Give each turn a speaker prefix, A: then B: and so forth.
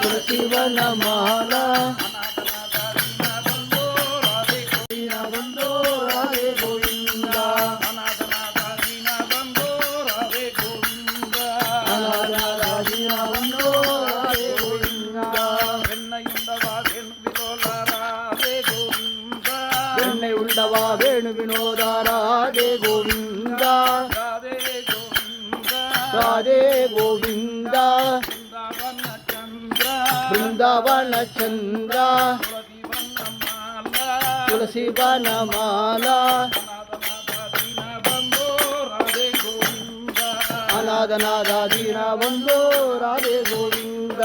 A: ತುಳಸಿ ವನಮಾಲ
B: வெண்ணை உண்டவா வேணு வினோத ராதே கோவிந்த ராதே கோவிந்த பிருந்தாவன சந்திர துளசி வனமாலா அநாதநாத தீன பந்தோ ராதே கோவிந்த